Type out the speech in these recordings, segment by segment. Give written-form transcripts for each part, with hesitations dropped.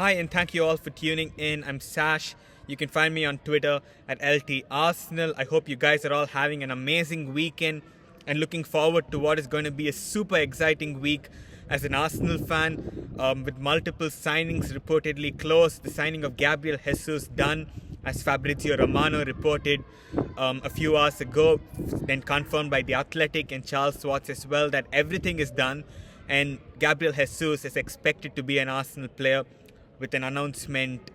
Hi, and thank you all for tuning in. I'm Sash. You can find me on Twitter at LTArsenal. I hope you guys are all having an amazing weekend and looking forward to what is going to be a super exciting week as an Arsenal fan, with multiple signings reportedly close. The signing of Gabriel Jesus done, as Fabrizio Romano reported a few hours ago, then confirmed by The Athletic and Charles Schwartz as well, that everything is done and Gabriel Jesus is expected to be an Arsenal player, with an announcement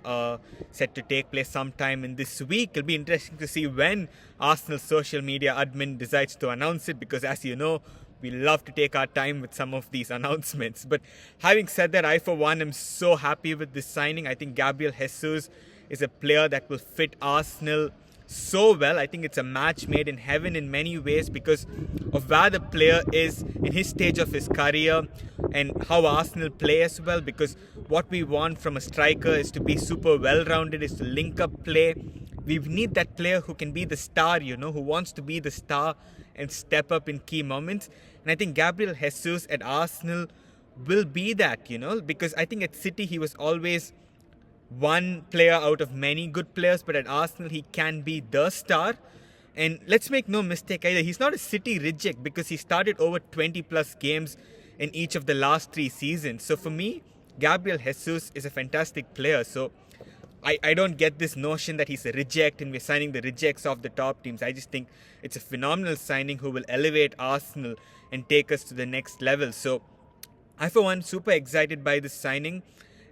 set to take place sometime in this week. It'll be interesting to see when Arsenal's social media admin decides to announce it, because as you know, we love to take our time with some of these announcements. But having said that, I for one am so happy with this signing. I think Gabriel Jesus is a player that will fit Arsenal so well. I think it's a match made in heaven in many ways because of where the player is in his stage of his career and how Arsenal play as well, because what we want from a striker is to be super well-rounded, is to link up play. We need that player who can be the star, who wants to be the star and step up in key moments. And I think Gabriel Jesus at Arsenal will be that, because I think at City he was always one player out of many good players, but at Arsenal he can be the star. And let's make no mistake either, he's not a City reject because he started over 20 plus games in each of the last 3 seasons. So for me, Gabriel Jesus is a fantastic player. So I don't get this notion that he's a reject and we're signing the rejects of the top teams. I just think it's a phenomenal signing who will elevate Arsenal and take us to the next level. So I for one super excited by this signing.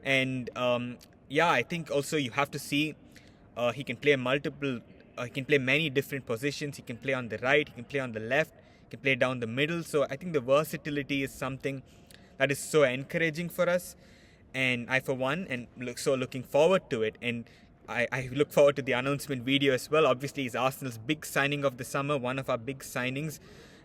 And I think also you have to see he can play he can play many different positions. He can play on the right, he can play on the left, he can play down the middle. So I think the versatility is something that is so encouraging for us. And I for one am looking forward to it. And I look forward to the announcement video as well. Obviously, it's Arsenal's big signing of the summer, one of our big signings.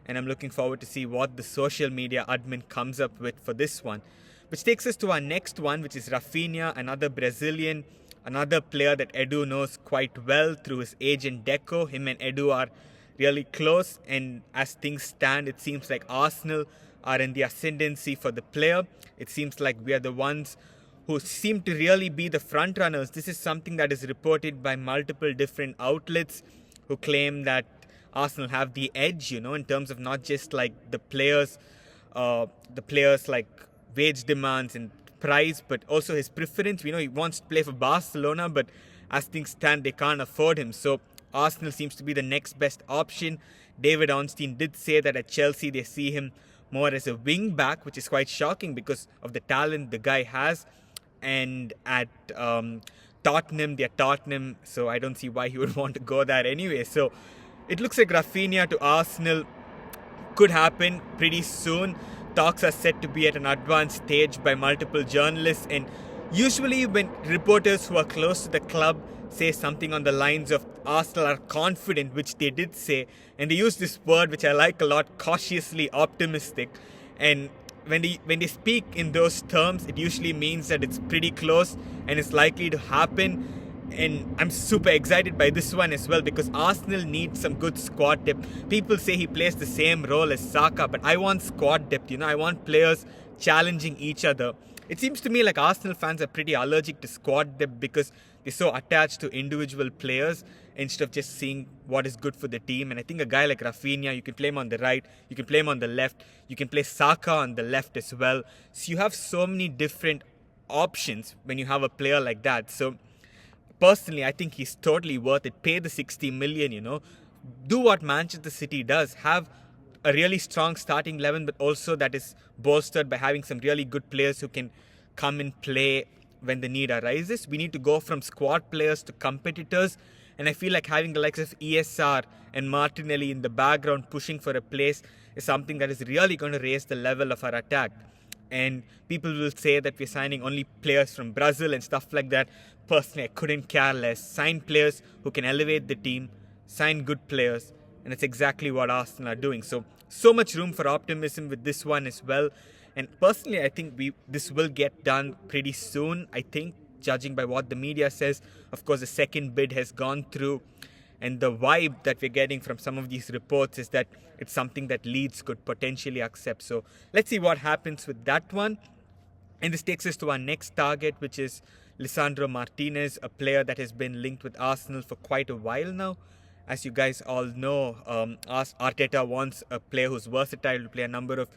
And I'm looking forward to see what the social media admin comes up with for this one. Which takes us to our next one, which is Rafinha, another Brazilian, another player that Edu knows quite well through his agent Deco. Him and Edu are really close, and as things stand, it seems like Arsenal are in the ascendancy for the player. It seems like we are the ones who seem to really be the front runners. This is something that is reported by multiple different outlets who claim that Arsenal have the edge, in terms of not just like the players like wage demands and price, but also his preference. We know he wants to play for Barcelona, but as things stand, they can't afford him. So Arsenal seems to be the next best option. David Ornstein did say that at Chelsea they see him more as a wing back, which is quite shocking because of the talent the guy has. And at Tottenham, they're Tottenham, so I don't see why he would want to go there anyway. So it looks like Rafinha to Arsenal could happen pretty soon. Talks are said to be at an advanced stage by multiple journalists, and usually when reporters who are close to the club say something on the lines of Arsenal are confident, which they did say, and they use this word which I like a lot, cautiously optimistic. And when they speak in those terms, it usually means that it's pretty close and it's likely to happen. And I'm super excited by this one as well because Arsenal needs some good squad depth. People say he plays the same role as Saka, but I want squad depth, I want players challenging each other. It seems to me like Arsenal fans are pretty allergic to squad depth because they're so attached to individual players instead of just seeing what is good for the team. And I think a guy like Rafinha, you can play him on the right, you can play him on the left, you can play Saka on the left as well. So you have so many different options when you have a player like that. So personally, I think he's totally worth it. Pay the 60 million, Do what Manchester City does. Have a really strong starting 11, but also that is bolstered by having some really good players who can come and play when the need arises. We need to go from squad players to competitors. And I feel like having the likes of ESR and Martinelli in the background pushing for a place is something that is really going to raise the level of our attack. And people will say that we're signing only players from Brazil and stuff like that. Personally, I couldn't care less. Sign players who can elevate the team, sign good players, and it's exactly what Arsenal are doing. So much room for optimism with this one as well. And personally, I think this will get done pretty soon, I think, judging by what the media says. Of course, the second bid has gone through, and the vibe that we're getting from some of these reports is that it's something that Leeds could potentially accept. So let's see what happens with that one. And this takes us to our next target, which is Lisandro Martinez, a player that has been linked with Arsenal for quite a while now. As you guys all know, Arteta wants a player who's versatile to play a number of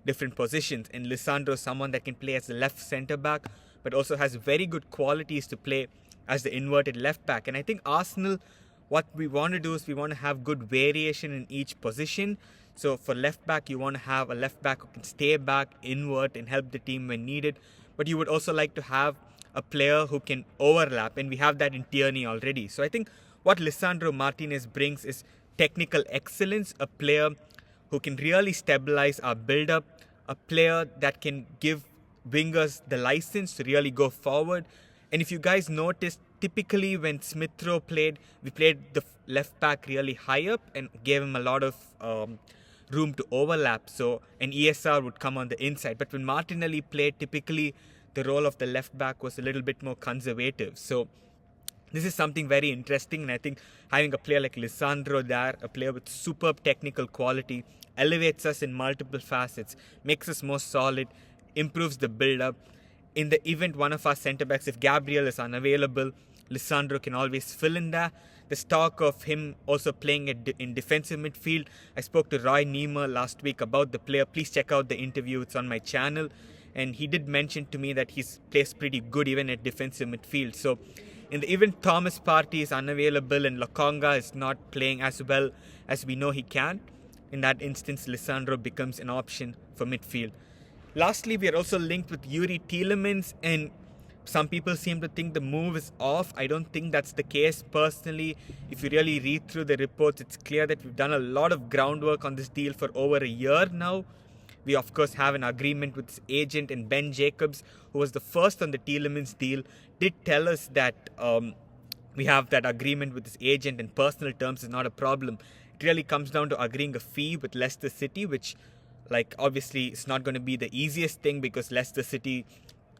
different positions. And Lisandro is someone that can play as the left centre back, but also has very good qualities to play as the inverted left back. And I think Arsenal, what we want to do is we want to have good variation in each position. So for left back, you want to have a left back who can stay back, invert, and help the team when needed. But you would also like to have a player who can overlap, and we have that in Tierney already. So I think what Lisandro Martinez brings is technical excellence, a player who can really stabilize our build-up, a player that can give wingers the license to really go forward. And if you guys noticed, typically when Smith Rowe played, we played the left back really high up and gave him a lot of room to overlap. So an ESR would come on the inside. But when Martinelli played, typically the role of the left back was a little bit more conservative. So this is something very interesting, and I think having a player like Lisandro there, a player with superb technical quality, elevates us in multiple facets, makes us more solid, improves the build-up. In the event one of our centre-backs, if Gabriel is unavailable, Lisandro can always fill in there. There's talk of him also playing in defensive midfield. I spoke to Roy Niemer last week about the player. Please check out the interview, it's on my channel. And he did mention to me that he's plays pretty good even at defensive midfield. So in the event Thomas Partey is unavailable and Lokonga is not playing as well as we know he can, in that instance, Lisandro becomes an option for midfield. Lastly, we are also linked with Youri Tielemans, and some people seem to think the move is off. I don't think that's the case personally. If you really read through the reports, it's clear that we've done a lot of groundwork on this deal for over a year now. We of course have an agreement with his agent, and Ben Jacobs, who was the first on the Tielemans deal, did tell us that we have that agreement with his agent and personal terms is not a problem. It really comes down to agreeing a fee with Leicester City, which obviously it's not going to be the easiest thing because Leicester City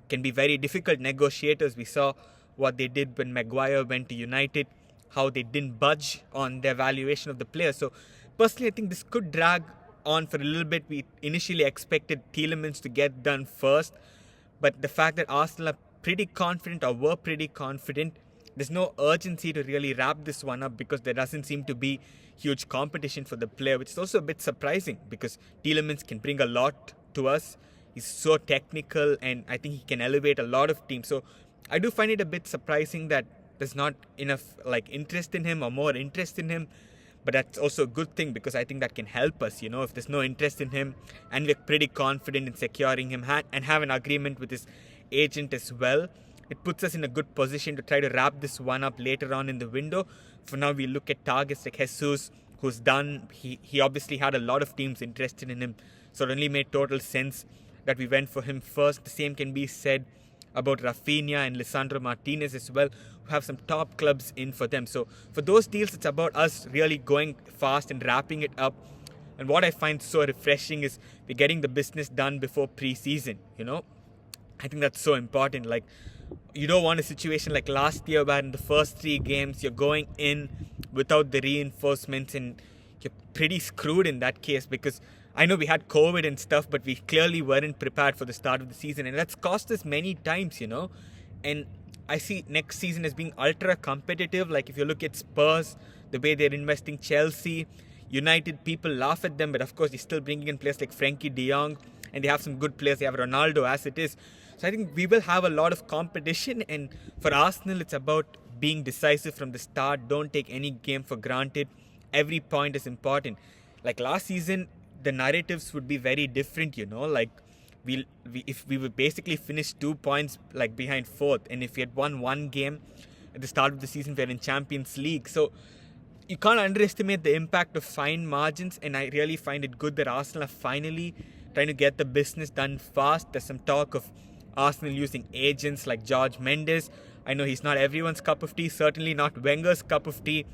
can be very difficult negotiators. We saw what they did when Maguire went to United, how they didn't budge on their valuation of the player. So personally, I think this could drag on for a little bit. We initially expected Tielemans to get done first, but the fact that Arsenal are pretty confident or were pretty confident, there's no urgency to really wrap this one up because there doesn't seem to be huge competition for the player, which is also a bit surprising because Tielemans can bring a lot to us. He's so technical and I think he can elevate a lot of teams. So I do find it a bit surprising that there's not enough interest in him or more interest in him. But that's also a good thing because I think that can help us, if there's no interest in him and we're pretty confident in securing him and have an agreement with his agent as well. It puts us in a good position to try to wrap this one up later on in the window. For now, we look at targets like Jesus, who's done. He obviously had a lot of teams interested in him. So it only made total sense that we went for him first. The same can be said about Raphina and Lisandro Martinez as well, who have some top clubs in for them. So for those deals, it's about us really going fast and wrapping it up. And what I find so refreshing is we're getting the business done before pre-season, I think that's so important. You don't want a situation like last year where in the first 3 games you're going in without the reinforcements and you're pretty screwed in that case because I know we had COVID and stuff, but we clearly weren't prepared for the start of the season, and that's cost us many times, And I see next season as being ultra competitive. If you look at Spurs, the way they're investing, Chelsea, United, people laugh at them, but of course they're still bringing in players like Frankie de Jong, and they have some good players. They have Ronaldo as it is. So I think we will have a lot of competition, and for Arsenal, it's about being decisive from the start. Don't take any game for granted. Every point is important. Last season, the narratives would be very different, if we would basically finish 2 points behind 4th, and if we had won 1 game at the start of the season, we're in Champions League. So you can't underestimate the impact of fine margins, and I really find it good that Arsenal are finally trying to get the business done fast. There's some talk of Arsenal using agents like George Mendes. I know he's not everyone's cup of tea, certainly not Wenger's cup of tea.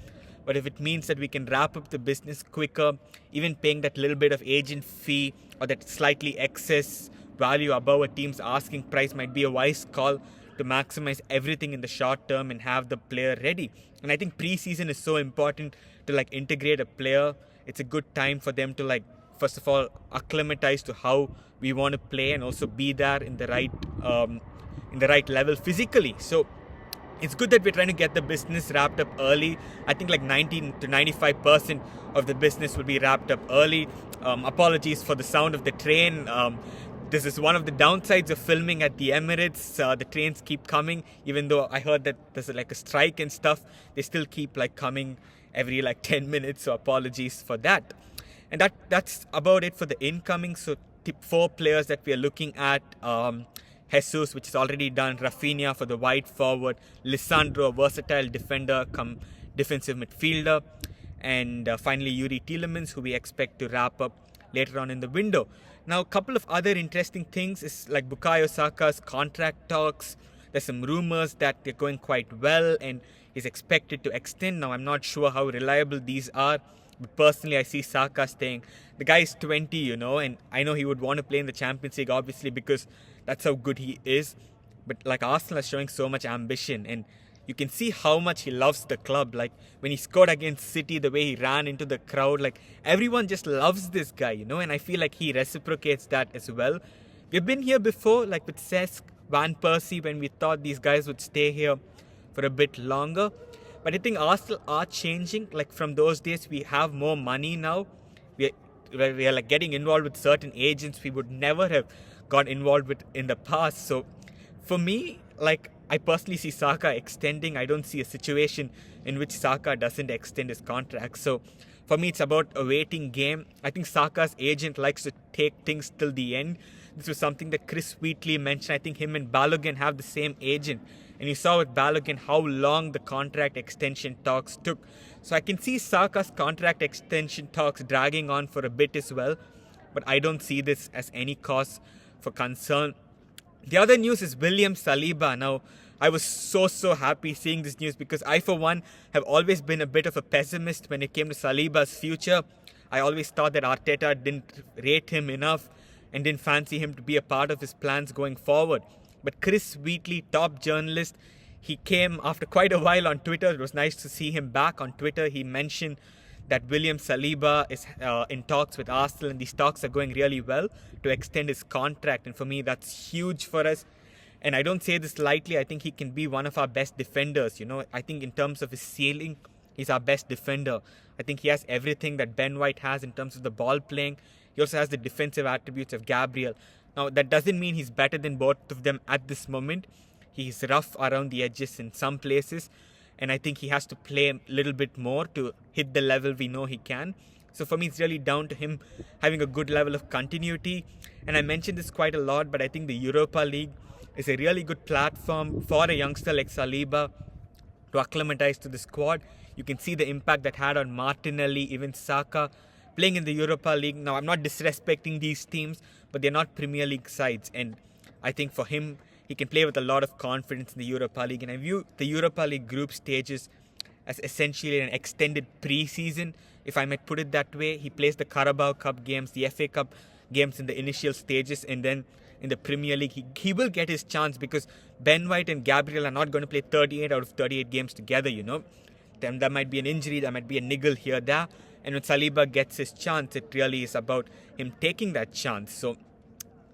But if it means that we can wrap up the business quicker, even paying that little bit of agent fee or that slightly excess value above a team's asking price might be a wise call to maximize everything in the short term and have the player ready. And I think pre-season is so important to integrate a player. It's a good time for them to first of all acclimatize to how we want to play and also be there in the right level physically. So it's good that we're trying to get the business wrapped up early. I think like 90 to 95% of the business will be wrapped up early. Apologies for the sound of the train. This is one of the downsides of filming at the Emirates. The trains keep coming, even though I heard that there's like a strike and stuff. They still keep like coming every like 10 minutes. So apologies for that. And that's about it for the incoming. So 4 players that we are looking at. Jesus, which is already done. Raphina for the wide forward. Lisandro, a versatile defender, come defensive midfielder. And finally, Youri Tielemans, who we expect to wrap up later on in the window. Now, a couple of other interesting things is like Bukayo Saka's contract talks. There's some rumors that they're going quite well and is expected to extend. Now, I'm not sure how reliable these are. But personally, I see Saka staying. The guy is 20, and I know he would want to play in the Champions League, obviously, because that's how good he is. But like Arsenal is showing so much ambition, and you can see how much he loves the club. Like when he scored against City, the way he ran into the crowd, like everyone just loves this guy, and I feel like he reciprocates that as well. We've been here before, like with Cesc, Van Persie, when we thought these guys would stay here for a bit longer. But I think Arsenal are changing. Like from those days, we have more money now. We are like getting involved with certain agents we would never have got involved with in the past. So for me, like I personally see Saka extending. I don't see a situation in which Saka doesn't extend his contract. So for me, it's about a waiting game. I think Saka's agent likes to take things till the end. This was something that Chris Wheatley mentioned. I think him and Balogun have the same agent. And you saw with Balogun how long the contract extension talks took. So I can see Saka's contract extension talks dragging on for a bit as well. But I don't see this as any cause for concern. The other news is William Saliba. Now, I was so happy seeing this news because I, for one, have always been a bit of a pessimist when it came to Saliba's future. I always thought that Arteta didn't rate him enough and didn't fancy him to be a part of his plans going forward. But Chris Wheatley, top journalist, he came after quite a while on Twitter. It was nice to see him back on Twitter. He mentioned that William Saliba is in talks with Arsenal, and these talks are going really well to extend his contract. And for me, that's huge for us. And I don't say this lightly. I think he can be one of our best defenders. I think in terms of his ceiling, he's our best defender. I think he has everything that Ben White has in terms of the ball playing. He also has the defensive attributes of Gabriel. Now, that doesn't mean he's better than both of them at this moment. He's rough around the edges in some places. And I think he has to play a little bit more to hit the level we know he can. So for me, it's really down to him having a good level of continuity. And I mentioned this quite a lot, but I think the Europa League is a really good platform for a youngster like Saliba to acclimatize to the squad. You can see the impact that had on Martinelli, even Saka, playing in the Europa League. Now, I'm not disrespecting these teams, but they're not Premier League sides. And I think for him, he can play with a lot of confidence in the Europa League. And I view the Europa League group stages as essentially an extended pre-season, if I might put it that way. He plays the Carabao Cup games, the FA Cup games in the initial stages, and then in the Premier League, he will get his chance because Ben White and Gabriel are not going to play 38 out of 38 games together, Then there might be an injury, there might be a niggle here, there. And when Saliba gets his chance, it really is about him taking that chance. So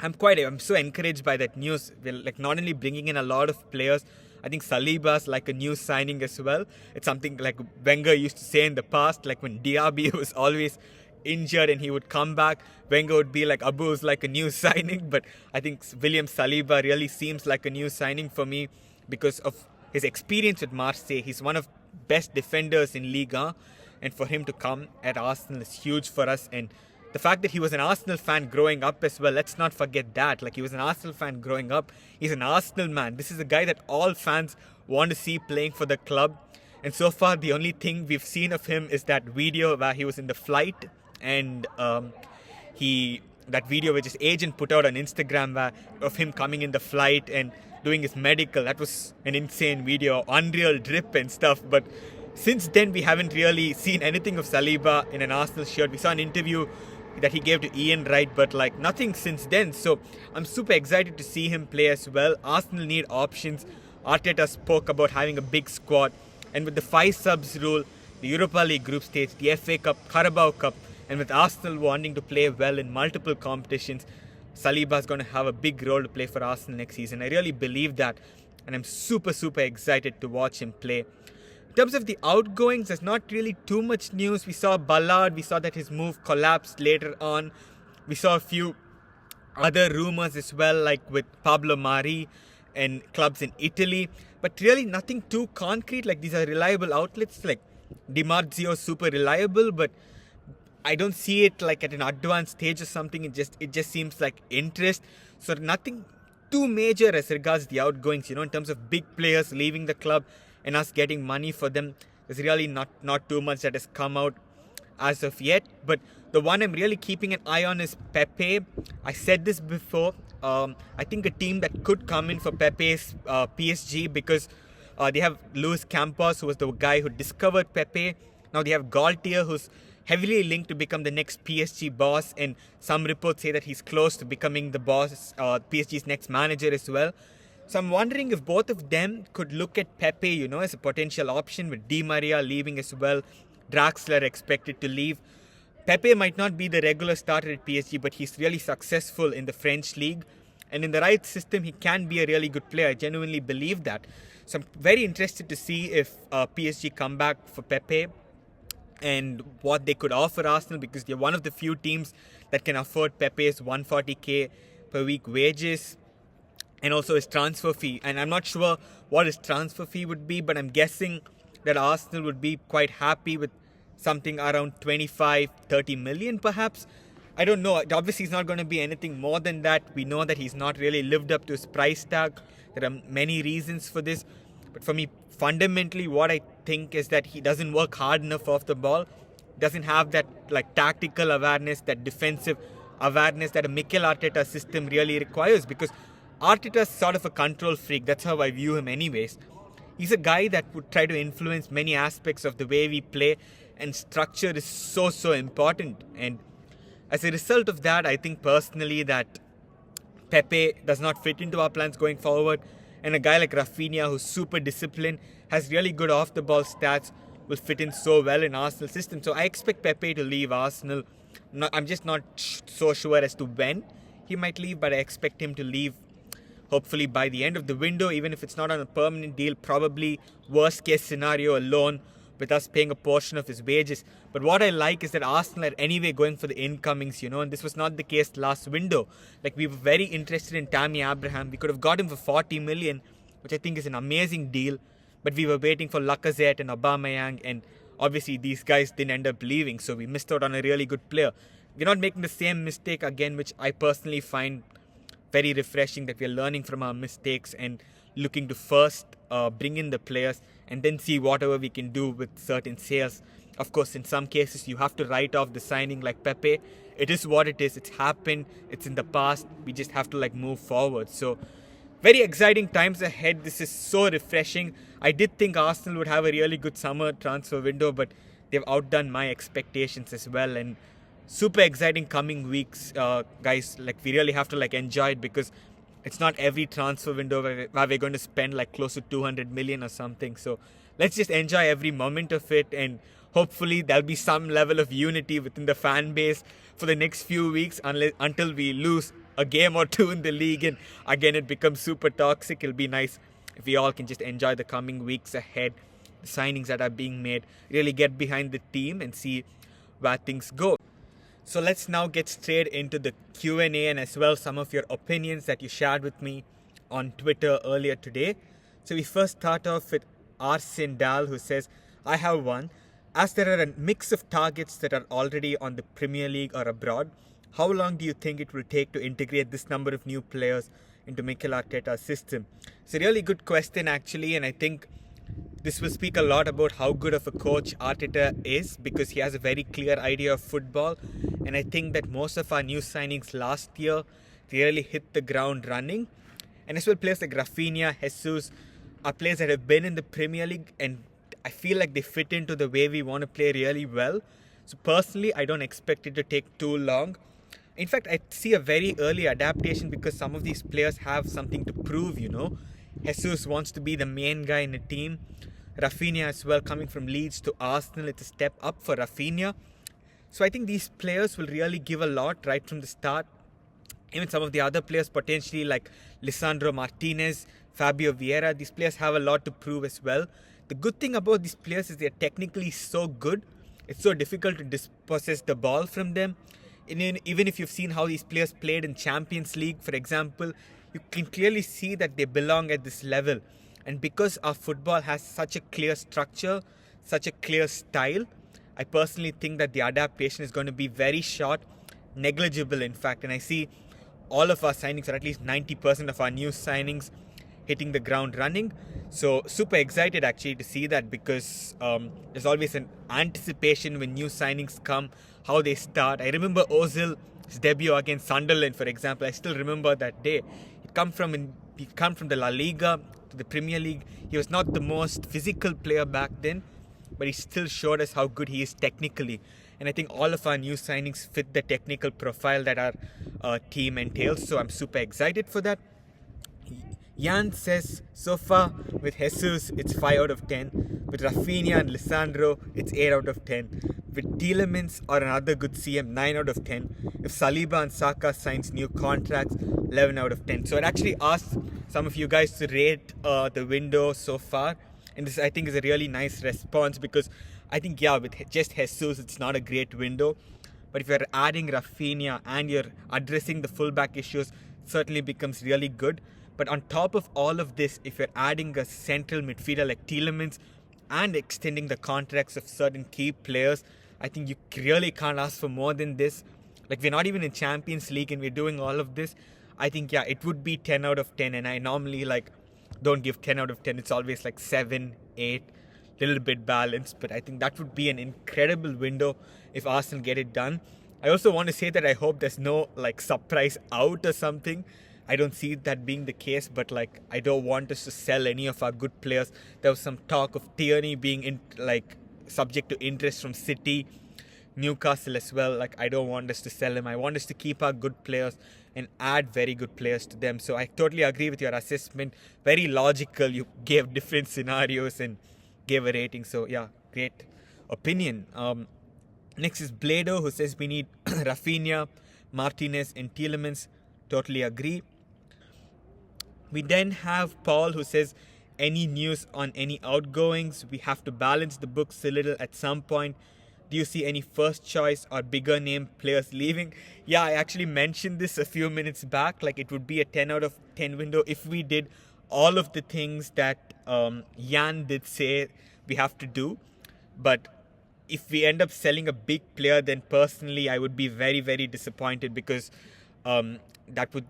I'm so encouraged by that news. We're like not only bringing in a lot of players, I think Saliba's like a new signing as well. It's something like Wenger used to say in the past, like when Diaby was always injured and he would come back, Wenger would be like, Abu's like a new signing. But I think William Saliba really seems like a new signing for me because of his experience with Marseille. He's one of best defenders in Liga, and for him to come at Arsenal is huge for us. And the fact that he was an Arsenal fan growing up as well, let's not forget that. Like, he was an Arsenal fan growing up. He's an Arsenal man. This is a guy that all fans want to see playing for the club. And so far, the only thing we've seen of him is that video where he was in the flight, and that video which his agent put out on Instagram of him coming in the flight and doing his medical. That was an insane video, unreal drip and stuff. But since then, we haven't really seen anything of Saliba in an Arsenal shirt. We saw an interview that he gave to Ian Wright, but like nothing since then. So I'm super excited to see him play as well. Arsenal need options. Arteta spoke about having a big squad, and with the 5 subs rule, the Europa League group stage, the FA Cup, Carabao Cup, And with Arsenal wanting to play well in multiple competitions, Saliba is going to have a big role to play for Arsenal next season. I really believe that, and I'm super, super excited to watch him play. In terms of the outgoings, there's not really too much news. We saw Ballard, we saw that his move collapsed later on. We saw a few other rumours as well, like with Pablo Mari and clubs in Italy, but really nothing too concrete. Like, these are reliable outlets, like Di Marzio, super reliable, but I don't see it like at an advanced stage or something. It just seems like interest. So nothing too major as regards the outgoings, in terms of big players leaving the club and us getting money for them. There's really not too much that has come out as of yet. But the one I'm really keeping an eye on is Pepe. I said this before. I think a team that could come in for Pepe is PSG, because they have Luis Campos, who was the guy who discovered Pepe. Now they have Galtier, who's heavily linked to become the next PSG boss, and some reports say that he's close to becoming the boss, PSG's next manager as well. So I'm wondering if both of them could look at Pepe, as a potential option, with Di Maria leaving as well, Draxler expected to leave. Pepe might not be the regular starter at PSG, but he's really successful in the French league, and in the right system, he can be a really good player. I genuinely believe that. So I'm very interested to see if PSG come back for Pepe and what they could offer Arsenal, because they're one of the few teams that can afford Pepe's 140k per week wages and also his transfer fee. And I'm not sure what his transfer fee would be, but I'm guessing that Arsenal would be quite happy with something around 25-30 million perhaps. I don't know. Obviously, he's not going to be anything more than that. We know that he's not really lived up to his price tag. There are many reasons for this. But for me, fundamentally, what I think is that he doesn't work hard enough off the ball. Doesn't have that tactical awareness, that defensive awareness that a Mikel Arteta system really requires. Because Arteta's sort of a control freak. That's how I view him anyways. He's a guy that would try to influence many aspects of the way we play. And structure is so important. And as a result of that, I think personally that Pepe does not fit into our plans going forward. And a guy like Rafinha, who's super disciplined, has really good off-the-ball stats, will fit in so well in Arsenal's system. So I expect Pepe to leave Arsenal. I'm just not so sure as to when he might leave, but I expect him to leave hopefully by the end of the window, even if it's not on a permanent deal, probably worst case scenario, a loan, with us paying a portion of his wages. But what I like is that Arsenal are anyway going for the incomings, and this was not the case last window. Like, we were very interested in Tammy Abraham. We could have got him for 40 million, which I think is an amazing deal. But we were waiting for Lacazette and Aubameyang, and obviously these guys didn't end up leaving, so we missed out on a really good player. We're not making the same mistake again, which I personally find very refreshing, that we're learning from our mistakes and looking to first bring in the players and then see whatever we can do with certain sales. Of course, in some cases, you have to write off the signing like Pepe. It is what it is. It's happened. It's in the past. We just have to move forward. So, very exciting times ahead. This is so refreshing. I did think Arsenal would have a really good summer transfer window, but they've outdone my expectations as well. And super exciting coming weeks, guys. We really have to enjoy it, because it's not every transfer window where we're going to spend close to 200 million or something. So let's just enjoy every moment of it, and hopefully there'll be some level of unity within the fan base for the next few weeks, until we lose a game or two in the league and again it becomes super toxic. It'll be nice if we all can just enjoy the coming weeks ahead, the signings that are being made, really get behind the team and see where things go. So let's now get straight into the Q&A and as well some of your opinions that you shared with me on Twitter earlier today. So we first start off with Arsene Dal, who says, I have one. As there are a mix of targets that are already on the Premier League or abroad, how long do you think it will take to integrate this number of new players into Mikel Arteta's system? It's a really good question actually, and I think this will speak a lot about how good of a coach Arteta is, because he has a very clear idea of football. And I think that most of our new signings last year, they really hit the ground running. And as well, players like Raphina, Jesus are players that have been in the Premier League, and I feel like they fit into the way we want to play really well. So personally, I don't expect it to take too long. In fact, I see a very early adaptation, because some of these players have something to prove, Jesus wants to be the main guy in the team. Rafinha as well, coming from Leeds to Arsenal, it's a step up for Rafinha. So I think these players will really give a lot right from the start. Even some of the other players potentially like Lisandro, Martinez, Fabio Vieira, these players have a lot to prove as well. The good thing about these players is they're technically so good. It's so difficult to dispossess the ball from them. And even if you've seen how these players played in Champions League, for example, you can clearly see that they belong at this level. And because our football has such a clear structure, such a clear style, I personally think that the adaptation is going to be very short, negligible in fact. And I see all of our signings, or at least 90% of our new signings, hitting the ground running. So super excited actually to see that, because there's always an anticipation when new signings come, how they start. I remember Ozil's debut against Sunderland, for example. I still remember that day. He come from the La Liga to the Premier League. He was not the most physical player back then, but he still showed us how good he is technically. And I think all of our new signings fit the technical profile that our team entails. So I'm super excited for that. Jan says, so far with Jesus, it's 5 out of 10. With Raphina and Lisandro, it's 8 out of 10. With Tielemans or another good CM, 9 out of 10. If Saliba and Saka signs new contracts, 11 out of 10. So I'd actually asked some of you guys to rate the window so far. And this, I think, is a really nice response, because I think, yeah, with just Jesus, it's not a great window. But if you're adding Rafinha and you're addressing the fullback issues, it certainly becomes really good. But on top of all of this, if you're adding a central midfielder like Tielemans and extending the contracts of certain key players, I think you really can't ask for more than this. Like, we're not even in Champions League and we're doing all of this. I think, yeah, it would be 10 out of 10. And I normally, don't give 10 out of 10. It's always 7, 8, little bit balanced. But I think that would be an incredible window if Arsenal get it done. I also want to say that I hope there's no, surprise out or something. I don't see that being the case, but I don't want us to sell any of our good players. There was some talk of Tierney being subject to interest from City, Newcastle as well. I don't want us to sell him. I want us to keep our good players and add very good players to them. So I totally agree with your assessment. Very logical. You gave different scenarios and gave a rating. So yeah, great opinion. Next is Blado, who says we need Rafinha, Martinez and Tielemans. Totally agree. We then have Paul, who says, any news on any outgoings? We have to balance the books a little at some point. Do you see any first choice or bigger name players leaving? Yeah, I actually mentioned this a few minutes back. It would be a 10 out of 10 window if we did all of the things that Jan did say we have to do. But if we end up selling a big player, then personally I would be very, very disappointed, because that would,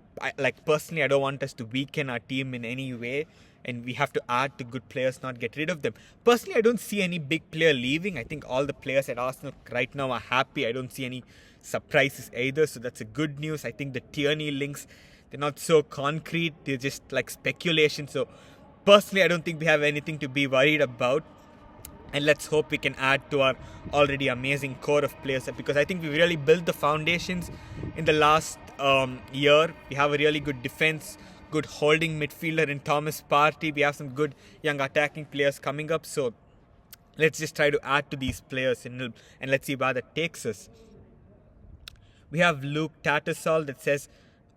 personally, I don't want us to weaken our team in any way, and we have to add to good players, not get rid of them. Personally, I don't see any big player leaving. I think all the players at Arsenal right now are happy. I don't see any surprises either, so that's a good news. I think the Tierney links, they're not so concrete. They're just speculation. So personally, I don't think we have anything to be worried about. And let's hope we can add to our already amazing core of players, because I think we really built the foundations in the last year. We have a really good defense, good holding midfielder in Thomas Partey. We have some good young attacking players coming up. So let's just try to add to these players and let's see where that takes us. We have Luke Tattersall that says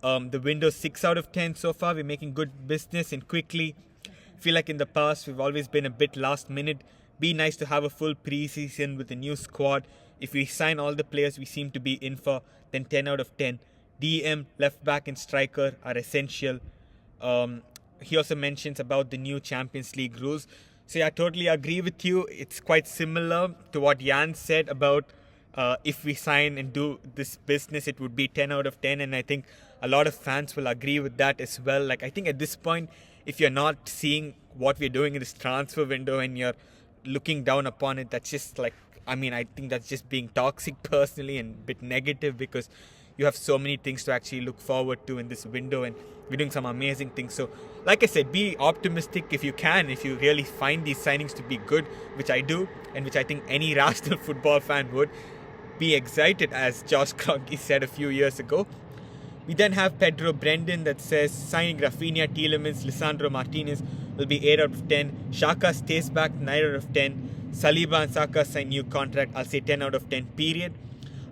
the window 6 out of 10 so far. We're making good business and quickly. Feel like in the past we've always been a bit last minute. Be nice to have a full preseason with a new squad. If we sign all the players we seem to be in for, then 10 out of 10. DM, left back and striker are essential. He also mentions about the new Champions League rules. So yeah, I totally agree with you. It's quite similar to what Jan said about if we sign and do this business, it would be 10 out of 10. And I think a lot of fans will agree with that as well. I think at this point, if you're not seeing what we're doing in this transfer window and you're looking down upon it, that's just I think that's just being toxic personally and a bit negative, because you have so many things to actually look forward to in this window, and we're doing some amazing things. So like I said, be optimistic if you can, if you really find these signings to be good, which I do, and which I think any rational football fan would. Be excited, as Josh Kroenke said a few years ago. We then have Pedro Brendan that says signing Rafinha, Tielemans, Lisandro, Martinez will be 8 out of 10. Saka stays back, 9 out of 10. Saliba and Saka sign new contract. I'll say 10 out of 10, period.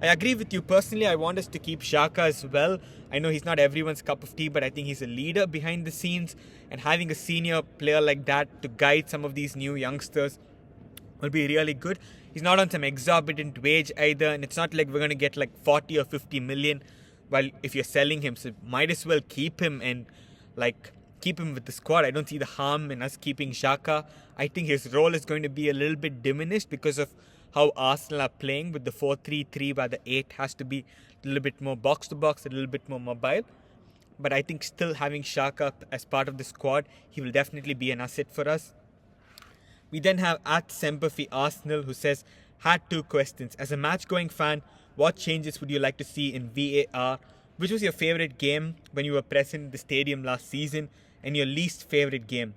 I agree with you. Personally, I want us to keep Saka as well. I know he's not everyone's cup of tea, but I think he's a leader behind the scenes. And having a senior player like that to guide some of these new youngsters will be really good. He's not on some exorbitant wage either, and it's not like we're going to get like 40 or 50 million while if you're selling him. So might as well keep him and like keep him with the squad. I don't see the harm in us keeping Xhaka. I think his role is going to be a little bit diminished because of how Arsenal are playing with the 4-3-3, where the 8 has to be a little bit more box to box, a little bit more mobile. But I think still having Xhaka as part of the squad, he will definitely be an asset for us. We then have at Semperfi Arsenal, who says, had 2 questions. As a match-going fan, what changes would you like to see in VAR? Which was your favourite game when you were present in the stadium last season? And your least favourite game?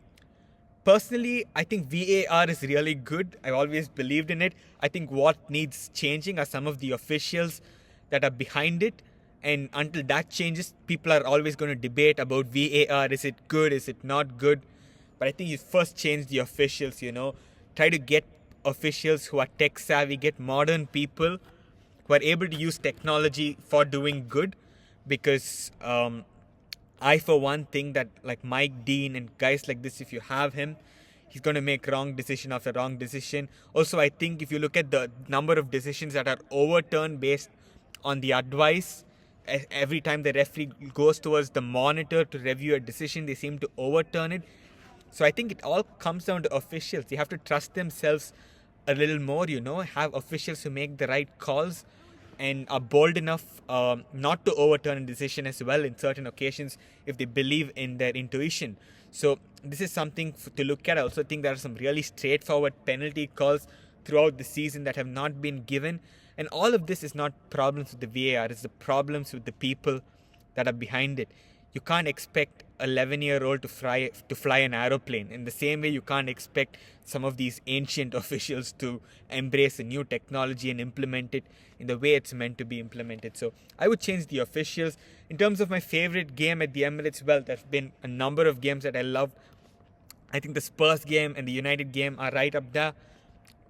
Personally, I think VAR is really good. I've always believed in it. I think what needs changing are some of the officials that are behind it. And until that changes, people are always going to debate about VAR. Is it good? Is it not good? But I think you first change the officials, Try to get officials who are tech savvy, get modern people who are able to use technology for doing good. Because I, for one, think that like Mike Dean and guys like this, if you have him, he's going to make wrong decision after wrong decision. Also, I think if you look at the number of decisions that are overturned based on the advice, every time the referee goes towards the monitor to review a decision, they seem to overturn it. So I think it all comes down to officials. They have to trust themselves a little more, have officials who make the right calls and are bold enough not to overturn a decision as well in certain occasions if they believe in their intuition. So this is something to look at. I also think there are some really straightforward penalty calls throughout the season that have not been given. And all of this is not problems with the VAR, it's the problems with the people that are behind it. You can't expect an 11-year-old to fly an aeroplane. In the same way, you can't expect some of these ancient officials to embrace a new technology and implement it in the way it's meant to be implemented. So I would change the officials. In terms of my favorite game at the Emirates, well, there have been a number of games that I loved. I think the Spurs game and the United game are right up there.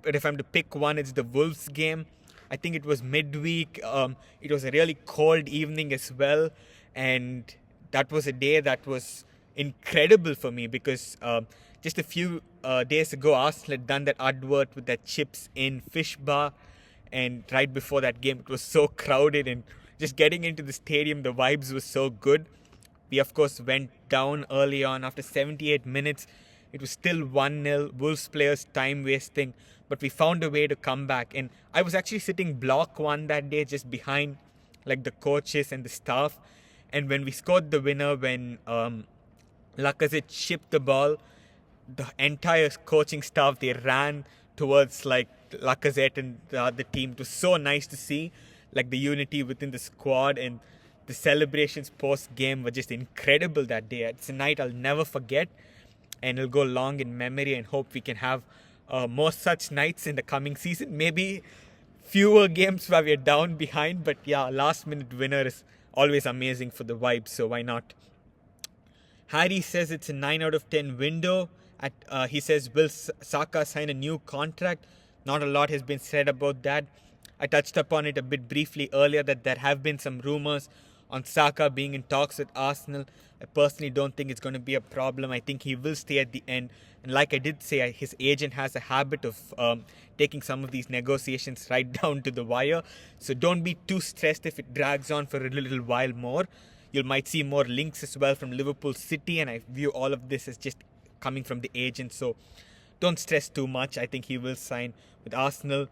But if I'm to pick one, it's the Wolves game. I think it was midweek. It was a really cold evening as well. And that was a day that was incredible for me because just a few days ago, Arsenal had done that advert with that chips in fish bar. And right before that game, it was so crowded. And just getting into the stadium, the vibes were so good. We, of course, went down early on. After 78 minutes, it was still 1-0. Wolves players time wasting. But we found a way to come back. And I was actually sitting block 1 that day, just behind like the coaches and the staff. And when we scored the winner, when Lacazette chipped the ball, the entire coaching staff, they ran towards like Lacazette and the other team. It was so nice to see like the unity within the squad, and the celebrations post-game were just incredible that day. It's a night I'll never forget, and it'll go long in memory, and hope we can have more such nights in the coming season. Maybe fewer games where we're down behind, but yeah, last-minute winner is always amazing for the vibe, so why not? Harry says it's a 9 out of 10 window. He says, will Saka sign a new contract? Not a lot has been said about that. I touched upon it a bit briefly earlier that there have been some rumours on Saka being in talks with Arsenal. I personally don't think it's going to be a problem. I think he will stay at the end. And like I did say, his agent has a habit of taking some of these negotiations right down to the wire. So don't be too stressed if it drags on for a little while more. You might see more links as well from Liverpool City, and I view all of this as just coming from the agent. So don't stress too much. I think he will sign with Arsenal.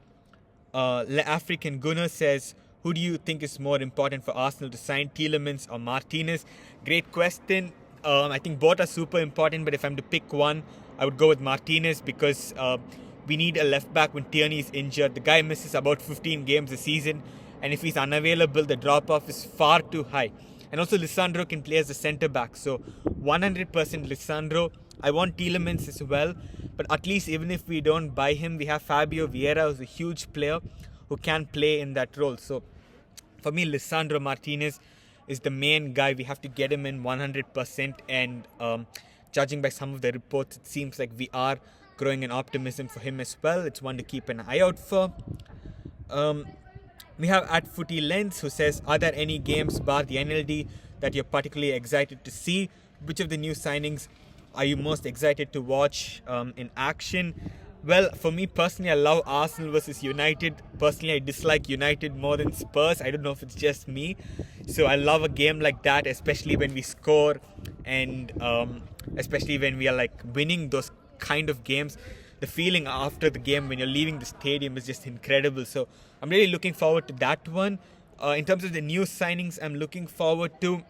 African Gunnar says, who do you think is more important for Arsenal to sign, Tielemans or Martinez? Great question. I think both are super important, but if I'm to pick one, I would go with Martinez because we need a left back when Tierney is injured. The guy misses about 15 games a season, and if he's unavailable, the drop-off is far too high. And also Lisandro can play as a centre-back, so 100% Lisandro. I want Tielemans as well, but at least even if we don't buy him, we have Fabio Vieira, who's a huge player who can play in that role. So for me, Lisandro Martinez is the main guy. We have to get him in 100%, and judging by some of the reports, it seems like we are growing an optimism for him as well. It's one to keep an eye out for. We have at Footy Lens who says, are there any games bar the NLD that you're particularly excited to see? Which of the new signings are you most excited to watch in action? Well, for me personally, I love Arsenal versus United. Personally, I dislike United more than Spurs. I don't know if it's just me. So I love a game like that, especially when we score and especially when we are like winning those kind of games. The feeling after the game when you're leaving the stadium is just incredible. So I'm really looking forward to that one. In terms of the new signings, I'm looking forward to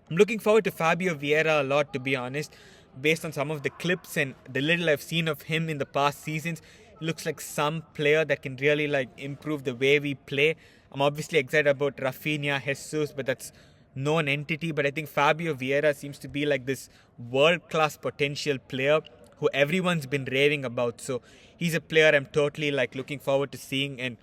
Fabio Vieira a lot, to be honest. Based on some of the clips and the little I've seen of him in the past seasons, he looks like some player that can really like improve the way we play. I'm obviously excited about Rafinha, Jesus, but that's known entity. But I think Fabio Vieira seems to be like this world-class potential player who everyone's been raving about. So he's a player I'm totally like looking forward to seeing, and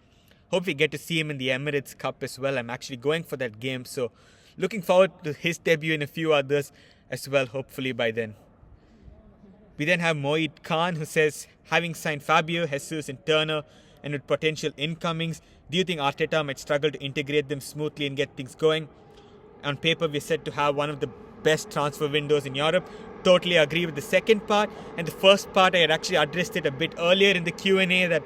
hope we get to see him in the Emirates Cup as well. I'm actually going for that game, so looking forward to his debut and a few others as well, hopefully by then. We then have Moeed Khan who says, having signed Fabio, Jesus and Turner and with potential incomings, do you think Arteta might struggle to integrate them smoothly and get things going? On paper, we're said to have one of the best transfer windows in Europe. Totally agree with the second part. And the first part, I had actually addressed it a bit earlier in the Q&A that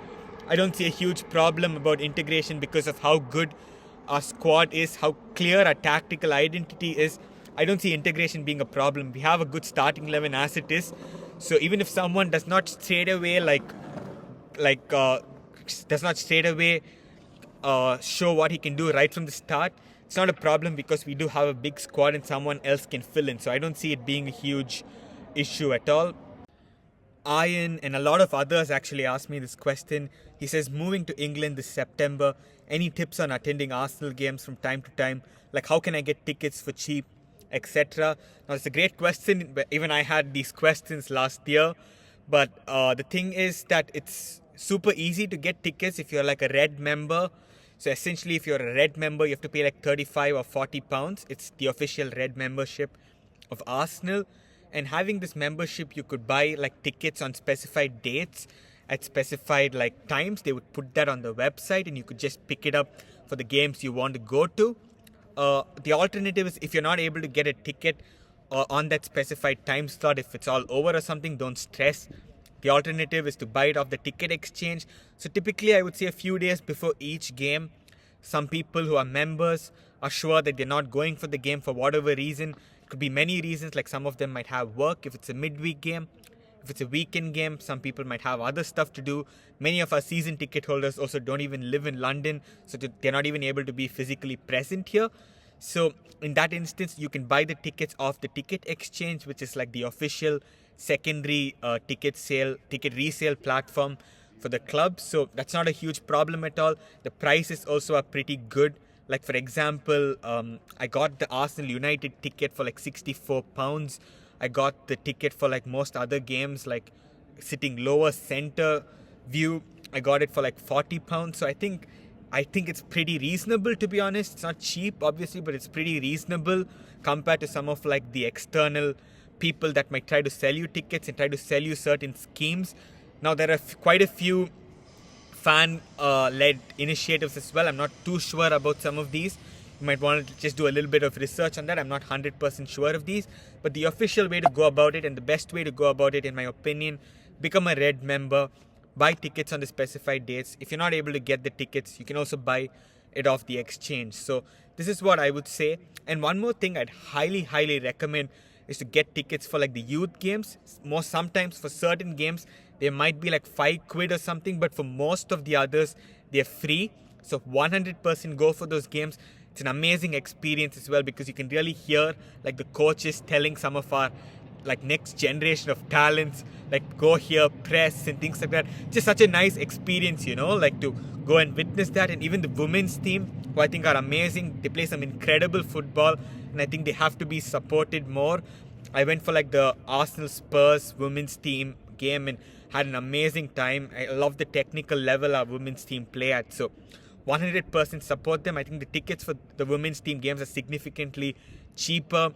I don't see a huge problem about integration because of how good our squad is, how clear our tactical identity is. I don't see integration being a problem. We have a good starting 11 as it is. So even if someone does not straight away show what he can do right from the start, it's not a problem because we do have a big squad and someone else can fill in. So I don't see it being a huge issue at all. Ian and a lot of others actually asked me this question. He says, moving to England this September, any tips on attending Arsenal games from time to time? Like, how can I get tickets for cheap, etc.? Now, it's a great question. Even I had these questions last year. But the thing is that it's super easy to get tickets if you're like a Red member. So essentially, if you're a Red member, you have to pay like 35 or 40 pounds. It's the official Red membership of Arsenal. And having this membership, you could buy like tickets on specified dates at specified like times. They would put that on the website and you could just pick it up for the games you want to go to. The alternative is if you're not able to get a ticket on that specified time slot, if it's all over or something, don't stress. The alternative is to buy it off the ticket exchange. So typically I would say a few days before each game, some people who are members are sure that they're not going for the game for whatever reason. It could be many reasons, like some of them might have work if it's a midweek game. If it's a weekend game, some people might have other stuff to do. Many of our season ticket holders also don't even live in London, so they're not even able to be physically present here. So in that instance, you can buy the tickets off the ticket exchange, which is like the official secondary ticket resale platform for the club. So that's not a huge problem at all. The prices also are pretty good. Like for example, I got the Arsenal United ticket for like £64. I got the ticket for like most other games, like sitting lower center view. I got it for like £40. So I think it's pretty reasonable, to be honest. It's not cheap, obviously, but it's pretty reasonable compared to some of like the external people that might try to sell you tickets and try to sell you certain schemes. Now there are quite a few fan-led initiatives as well. I'm not too sure about some of these. You might want to just do a little bit of research on that. I'm not 100% sure of these. But the official way to go about it, and the best way to go about it, in my opinion, become a Red member, buy tickets on the specified dates. If you're not able to get the tickets, you can also buy it off the exchange. So this is what I would say. And one more thing I'd highly recommend is to get tickets for like the youth games. Sometimes for certain games, they might be like £5 or something, but for most of the others, they're free. So 100% go for those games. It's an amazing experience as well because you can really hear like the coaches telling some of our like next generation of talents, like go here, press and things like that. Just such a nice experience, like to go and witness that. And even the women's team, who I think are amazing, they play some incredible football and I think they have to be supported more. I went for like the Arsenal Spurs women's team game and had an amazing time. I love the technical level our women's team play at. So 100% support them. I think the tickets for the women's team games are significantly cheaper.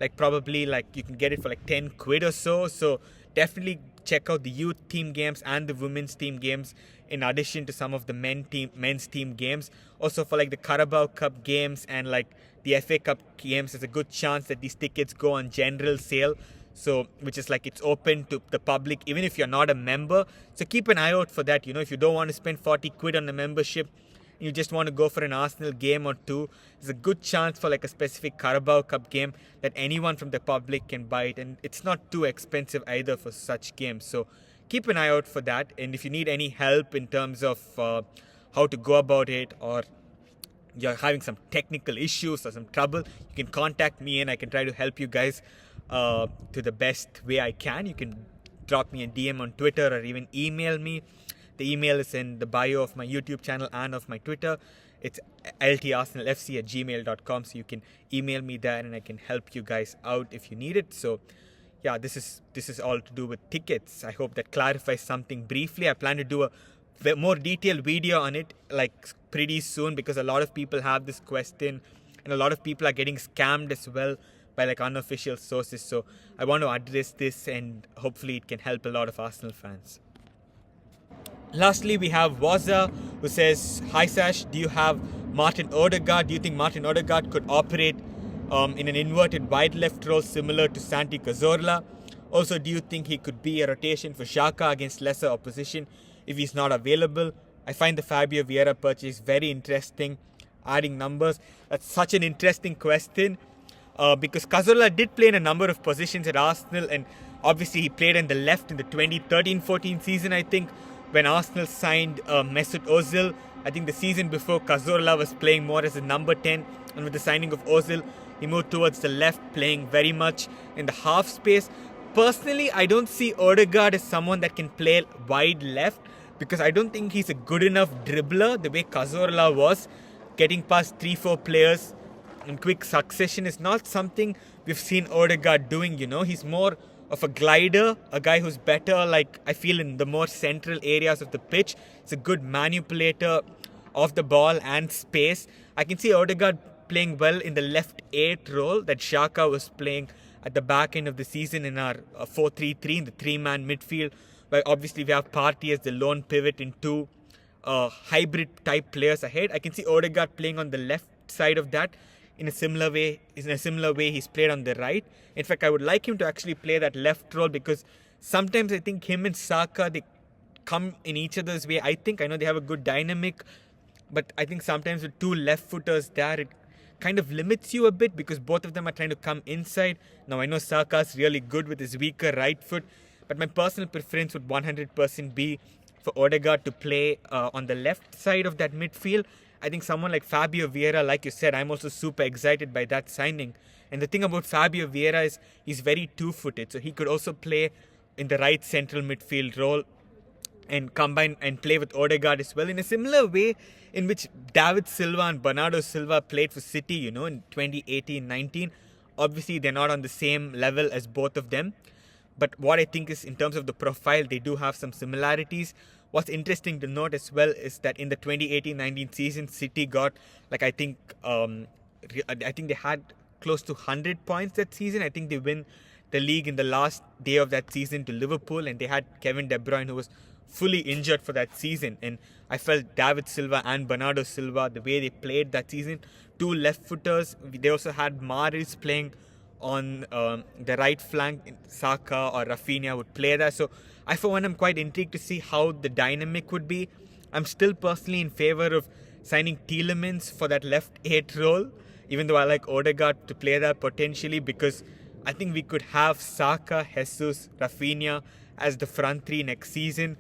Like probably like you can get it for like £10 or so. So definitely check out the youth team games and the women's team games in addition to some of the men's team games. Also for like the Carabao Cup games and like the FA Cup games, there's a good chance that these tickets go on general sale. So, which is like it's open to the public even if you're not a member. So keep an eye out for that. If you don't want to spend 40 quid on a membership, you just want to go for an Arsenal game or two, there's a good chance for like a specific Carabao Cup game that anyone from the public can buy it, and it's not too expensive either for such games. So keep an eye out for that. And if you need any help in terms of how to go about it, or you're having some technical issues or some trouble, you can contact me and I can try to help you guys to the best way I can. You can drop me a DM on Twitter or even email me. The email is in the bio of my YouTube channel and of my Twitter. It's ltarsenalfc@gmail.com, so you can email me there and I can help you guys out if you need it. So yeah, this is all to do with tickets. I hope that clarifies something briefly. I plan to do a more detailed video on it like pretty soon, because a lot of people have this question and a lot of people are getting scammed as well by like unofficial sources. So I want to address this and hopefully it can help a lot of Arsenal fans. Lastly, we have Waza, who says, "Hi Sash, do you have Martin Odegaard? Do you think Martin Odegaard could operate in an inverted wide left role similar to Santi Cazorla? Also, do you think he could be a rotation for Saka against lesser opposition if he's not available? I find the Fabio Vieira purchase very interesting, adding numbers." That's such an interesting question because Cazorla did play in a number of positions at Arsenal, and obviously he played in the left in the 2013-14 season, I think, when Arsenal signed Mesut Ozil. I think the season before, Cazorla was playing more as a number 10, and with the signing of Ozil, he moved towards the left, playing very much in the half space. Personally, I don't see Odegaard as someone that can play wide left, because I don't think he's a good enough dribbler the way Cazorla was. Getting past 3-4 players in quick succession is not something we've seen Odegaard doing. He's more of a glider, a guy who's better, like I feel, in the more central areas of the pitch. He's a good manipulator of the ball and space. I can see Odegaard playing well in the left 8 role that Saka was playing at the back end of the season in our 4-3-3 in the 3-man midfield, where obviously we have Partey as the lone pivot in 2 hybrid type players ahead. I can see Odegaard playing on the left side of that in a similar way he's played on the right. In fact, I would like him to actually play that left role, because sometimes I think him and Saka, they come in each other's way. I know they have a good dynamic, but I think sometimes with 2 left footers there, it kind of limits you a bit because both of them are trying to come inside. Now I know Saka's really good with his weaker right foot, but my personal preference would 100% be for Odegaard to play on the left side of that midfield. I think someone like Fabio Vieira, like you said, I'm also super excited by that signing. And the thing about Fabio Vieira is he's very 2-footed, so he could also play in the right central midfield role and combine and play with Odegaard as well, in a similar way in which David Silva and Bernardo Silva played for City, in 2018-19. Obviously, they're not on the same level as both of them. But what I think is, in terms of the profile, they do have some similarities. What's interesting to note as well is that in the 2018-19 season, City got, like, I think they had close to 100 points that season. I think they win the league in the last day of that season to Liverpool, and they had Kevin De Bruyne, who was fully injured for that season. And I felt David Silva and Bernardo Silva, the way they played that season, 2 left footers. They also had Mahrez playing on the right flank. Saka or Raphina would play there. So I, for one, am quite intrigued to see how the dynamic would be. I'm still personally in favor of signing Tielemans for that left 8 role, even though I like Odegaard to play there potentially, because I think we could have Saka, Jesus, Rafinha as the front 3 next season.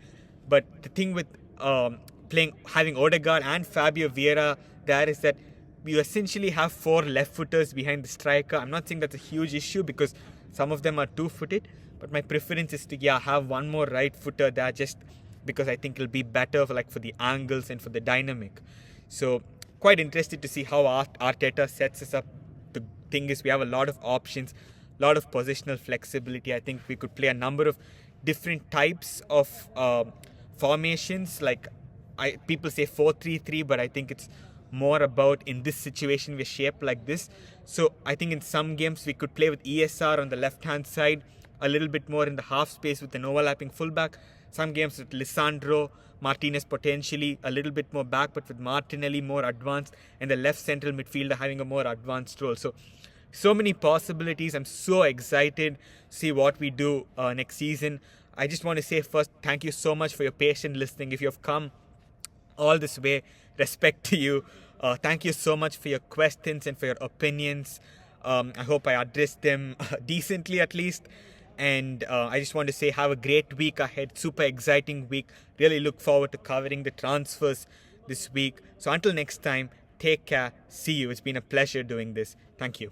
But the thing with having Odegaard and Fabio Vieira there is that you essentially have 4 left footers behind the striker. I'm not saying that's a huge issue because some of them are 2-footed, but my preference is to have one more right footer there, just because I think it'll be better for the angles and for the dynamic. So quite interested to see how Arteta sets us up. The thing is, we have a lot of options, a lot of positional flexibility. I think we could play a number of different types of formations. People say 4-3-3, but I think it's more about, in this situation, we're shaped like this. So I think in some games we could play with ESR on the left hand side, a little bit more in the half space with an overlapping fullback. Some games with Lisandro, Martinez potentially a little bit more back, but with Martinelli more advanced, and the left central midfielder having a more advanced role. So many possibilities. I'm so excited to see what we do next season. I just want to say first, thank you so much for your patient listening. If you have come all this way, respect to you. Thank you so much for your questions and for your opinions. I hope I addressed them decently at least. And I just want to say have a great week ahead. Super exciting week. Really look forward to covering the transfers this week. So until next time, take care. See you. It's been a pleasure doing this. Thank you.